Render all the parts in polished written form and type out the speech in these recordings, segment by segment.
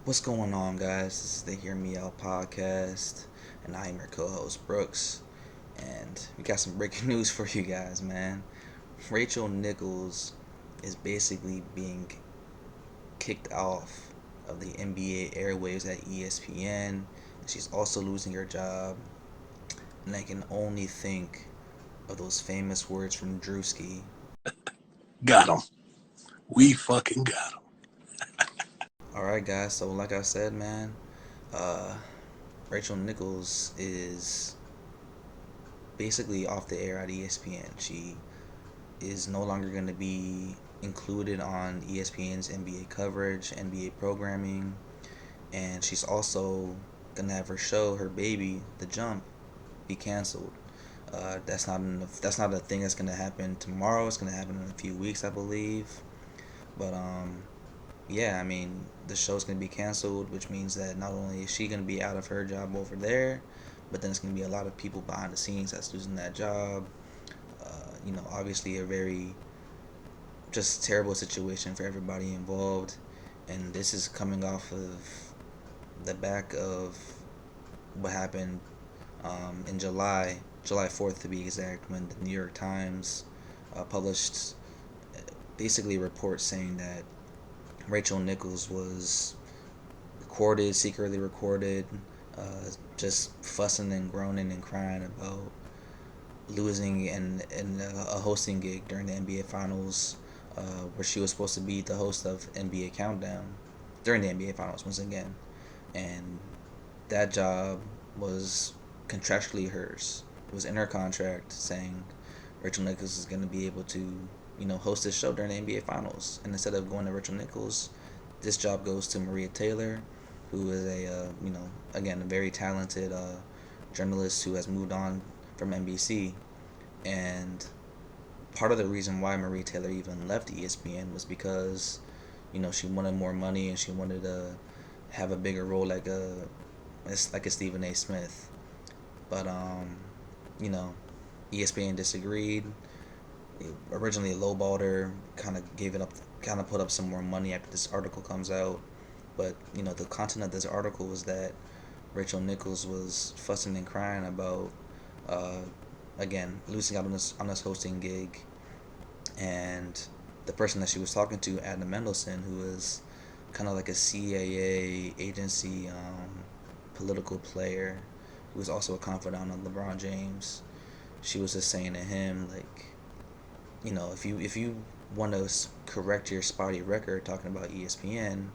What's going on, guys? This is the Hear Me Out podcast, and I am your co host, Brooks. And we got some breaking news for you guys, man. Rachel Nichols is basically being kicked off of the NBA airwaves at ESPN. She's also losing her job, and I can only think of those famous words from Drewski. Got him. We fucking got him. Alright, guys, so like I said, man, uh, Rachel Nichols is basically off the air at ESPN. She is no longer going to be included on ESPN's NBA coverage, NBA programming, and she's also gonna have her show, her baby, The Jump, be canceled. That's not a thing that's gonna happen tomorrow. It's gonna happen in a few weeks, I believe. But yeah, I mean, the show's gonna be canceled, which means that not only is she gonna be out of her job over there, but then it's gonna be a lot of people behind the scenes that's losing that job. Obviously a very just terrible situation for everybody involved, and this is coming off of the back of what happened in July 4th to be exact, when the New York Times published basically a report saying that Rachel Nichols was secretly recorded, just fussing and groaning and crying about losing in a hosting gig during the NBA Finals, where she was supposed to be the host of NBA Countdown during the NBA Finals once again, and that job was contractually hers. It was in her contract saying Rachel Nichols is going to be able to, host this show during the NBA Finals, and instead of going to Rachel Nichols, this job goes to Maria Taylor, who is again, a very talented journalist who has moved on from NBC. And part of the reason why Marie Taylor even left ESPN was because, she wanted more money and she wanted to have a bigger role like a Stephen A. Smith. But you know, ESPN disagreed. It originally lowballed her, kind of gave it up, kind of put up some more money after this article comes out. But the content of this article was that Rachel Nichols was fussing and crying about, uh, again, losing out on this hosting gig, and the person that she was talking to, Adam Mendelsohn, who is kind of like a CIA agency political player, who was also a confidant of LeBron James. She was just saying to him, like, if you want to correct your spotty record talking about ESPN,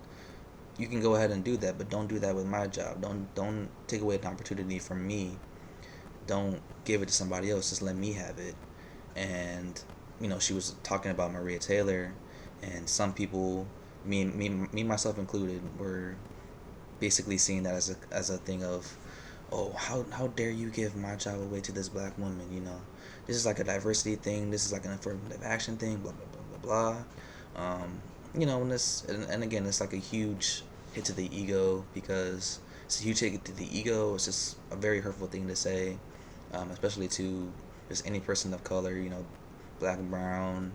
you can go ahead and do that, but don't do that with my job. Don't take away an opportunity from me. Don't give it to somebody else. Just let me have it. And she was talking about Maria Taylor, and some people, me myself included, were basically seeing that as a thing of, oh, how dare you give my job away to this black woman? This is like a diversity thing. This is like an affirmative action thing. Blah blah blah blah blah. And this, and again, it's like a huge hit to the ego, because it's a huge hit to the ego. It's just a very hurtful thing to say, especially to just any person of color. Black, brown,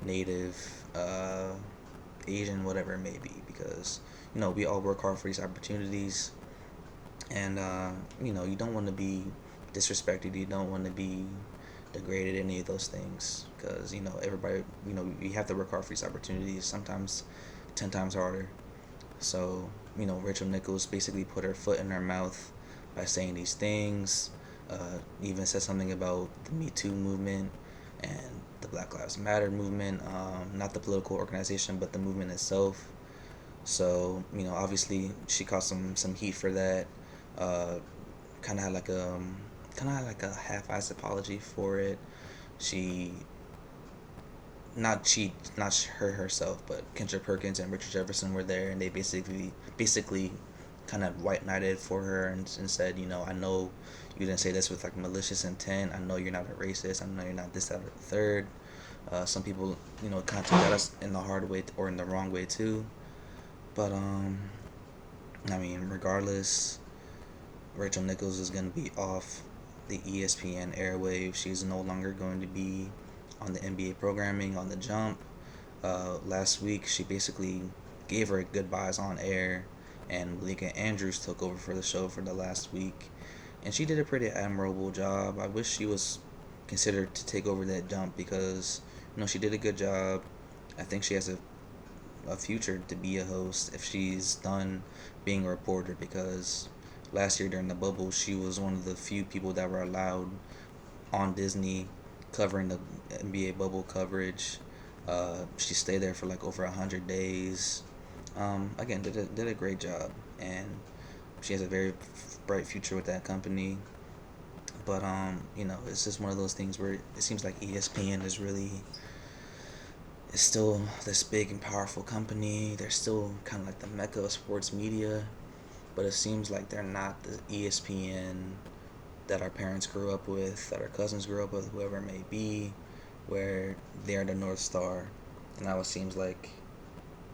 native, Asian, whatever it may be, because we all work hard for these opportunities, and you don't want to be disrespected. You don't want to be degraded, any of those things, because everybody, you have to work hard for these opportunities, sometimes 10 times harder. So Rachel Nichols basically put her foot in her mouth by saying these things. Even said something about the Me Too movement and the Black Lives Matter movement, not the political organization, but the movement itself. So obviously she caught some heat for that. uh, kind of had like a half-assed apology for it. She not her herself, but Kendra Perkins and Richard Jefferson were there, and they basically kind of white knighted for her, and said, I know you didn't say this with like malicious intent. I know you're not a racist. I know you're not this, that, or the third. Some people, kind of took that in the hard way or in the wrong way too. But I mean, regardless, Rachel Nichols is going to be off the ESPN airwaves. She's no longer going to be on the NBA programming on the Jump. Last week, she basically gave her goodbyes on air, and Malika Andrews took over for the show for the last week, and she did a pretty admirable job. I wish she was considered to take over that jump because she did a good job. I think she has a future to be a host if she's done being a reporter because last year during the bubble she was one of the few people that were allowed on Disney covering the NBA bubble coverage. She stayed there for like over 100 days. Again, did a great job, and she has a very bright future with that company. But it's just one of those things where it seems like ESPN is still this big and powerful company. They're still kind of like the mecca of sports media, but it seems like they're not the ESPN that our parents grew up with, that our cousins grew up with, whoever it may be, where they're the North Star. And now it seems like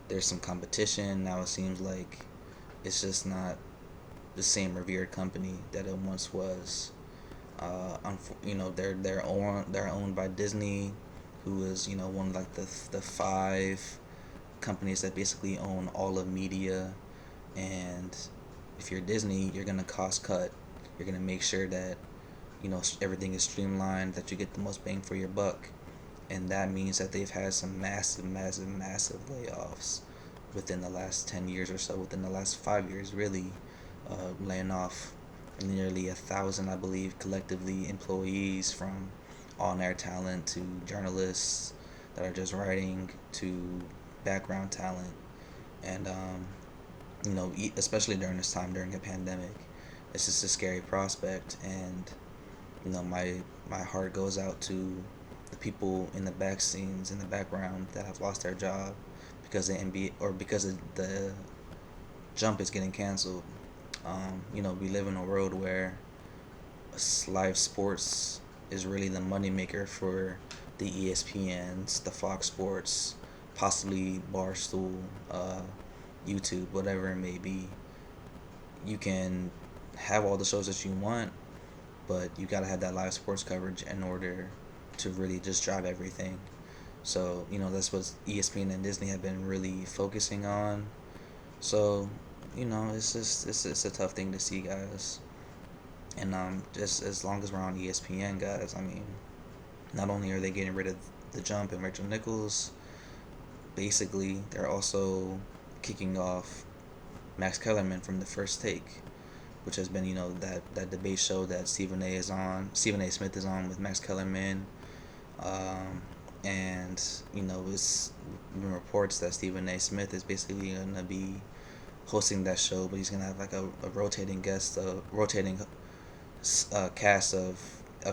there's some competition. Now it seems like it's just not the same revered company that it once was. They're owned by Disney, who is one of like the five companies that basically own all of media. And if you're Disney, you're gonna cost cut. You're gonna make sure that everything is streamlined, that you get the most bang for your buck, and that means that they've had some massive layoffs within the last 10 years or so, within the last 5 years really, laying off nearly 1,000, I believe, collectively employees, from on-air talent to journalists that are just writing to background talent. And especially during this time, during a pandemic, it's just a scary prospect. And my heart goes out to the people in the back scenes, in the background, that have lost their job because the NBA, or because the jump is getting canceled. We live in a world where live sports is really the moneymaker for the ESPNs, the Fox Sports, possibly Barstool, YouTube, whatever it may be. You can have all the shows that you want, but you gotta have that live sports coverage in order to really just drive everything. So that's what ESPN and Disney have been really focusing on. So it's a tough thing to see, guys. And just as long as we're on ESPN, guys, I mean, not only are they getting rid of the jump and Rachel Nichols, basically they're also kicking off Max Kellerman from the First Take, which has been that debate show that Stephen A. Smith is on with Max Kellerman. And it's been reports that Stephen A. Smith is basically gonna be hosting that show, but he's gonna have like a rotating cast of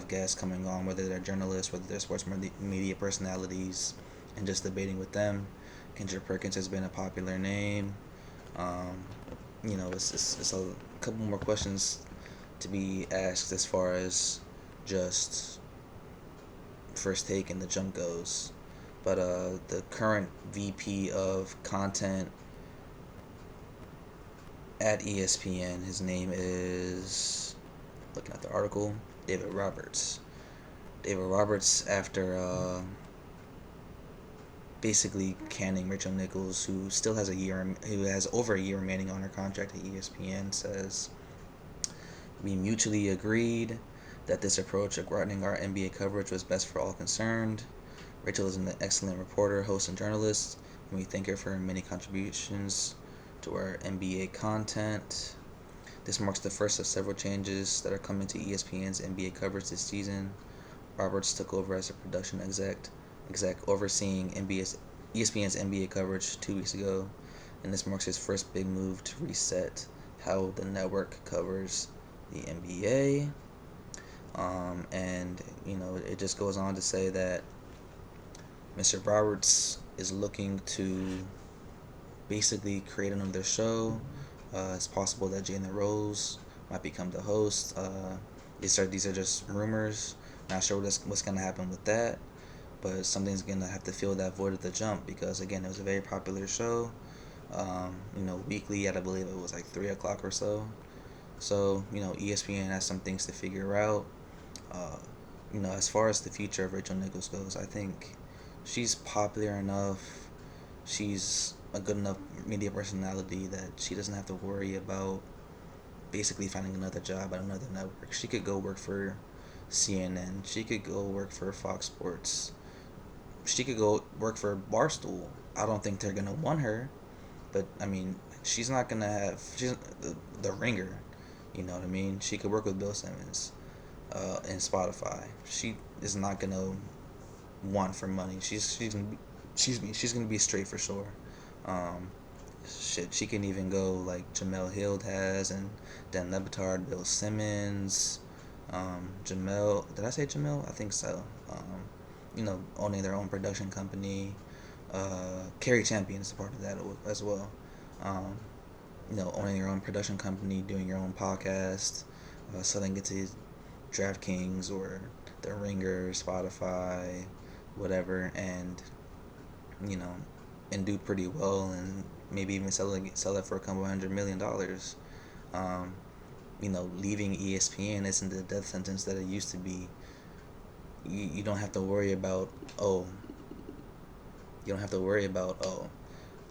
guests coming on, whether they're journalists, whether they're sports media personalities, and just debating with them. Kendrick Perkins has been a popular name. It's a couple more questions to be asked as far as just First Take and the jump goes. But the current VP of content at ESPN, his name is, looking at the article, David Roberts. David Roberts, after basically canning Rachel Nichols, who has over a year remaining on her contract at ESPN, says, "We mutually agreed that this approach of broadening our NBA coverage was best for all concerned. Rachel is an excellent reporter, host, and journalist, and we thank her for her many contributions to our NBA content. This marks the first of several changes that are coming to ESPN's NBA coverage this season. Roberts took over as a production exec overseeing ESPN's NBA coverage 2 weeks ago, and this marks his first big move to reset how the network covers the NBA." And it just goes on to say that Mr. Roberts is looking to basically create another show. It's possible that Jalen Rose might become the host. These are just rumors. Not sure what's gonna happen with that, but something's gonna have to fill that void of the jump, because again, it was a very popular show. Weekly, I believe it was like 3 o'clock or so. So ESPN has some things to figure out. As far as the future of Rachel Nichols goes, I think she's popular enough. She's a good enough media personality that she doesn't have to worry about basically finding another job at another network. She could go work for CNN. She could go work for Fox Sports. She could go work for Barstool. I don't think they're gonna want her, but I mean, she's not gonna have she's the Ringer. You know what I mean? She could work with Bill Simmons, and Spotify. She is not gonna want for money. She's gonna be, excuse me. She's gonna be straight for sure. Um, Shit, she can even go like Jamel Hill has, and Dan Lebitard, Bill Simmons, Jamel. Did I say Jamel? I think so. Owning their own production company. Carrie Champion is a part of that as well. Um, owning your own production company, doing your own podcast, selling it to DraftKings or The Ringer, Spotify, whatever, you know, and do pretty well, and maybe even sell it for a couple $100 million. Um, Leaving ESPN isn't the death sentence that it used to be. You don't have to worry about oh you don't have to worry about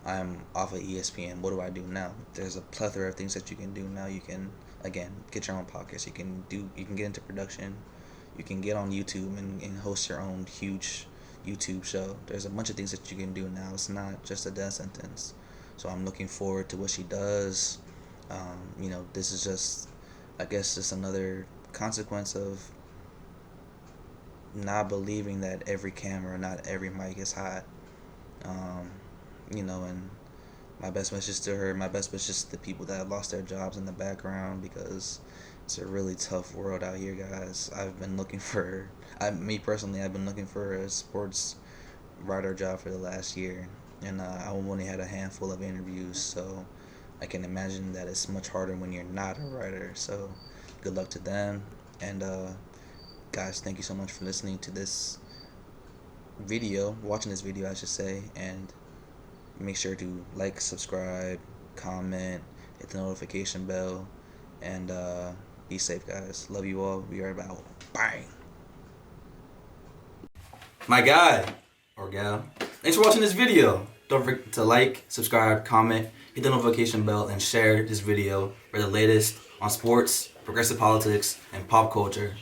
I'm off of ESPN. What do I do now? There's a plethora of things that you can do now. You can again get your own podcast. You can get into production. You can get on YouTube and host your own huge YouTube show. There's a bunch of things that you can do now. It's not just a death sentence. So I'm looking forward to what she does. This is just, I guess, just another consequence of not believing that every camera, not every mic is hot. And my best wishes to her. My best wishes to the people that have lost their jobs in the background, because it's a really tough world out here, guys. Me personally, I've been looking for a sports writer job for the last year, and I only had a handful of interviews, so I can imagine that it's much harder when you're not a writer. So, good luck to them, and guys, thank you so much for listening to this watching this video, I should say, and make sure to like, subscribe, comment, hit the notification bell, and be safe, guys. Love you all. We are about. Bye. My guy or gal, thanks for watching this video. Don't forget to like, subscribe, comment, hit the notification bell, and share this video for the latest on sports, progressive politics, and pop culture.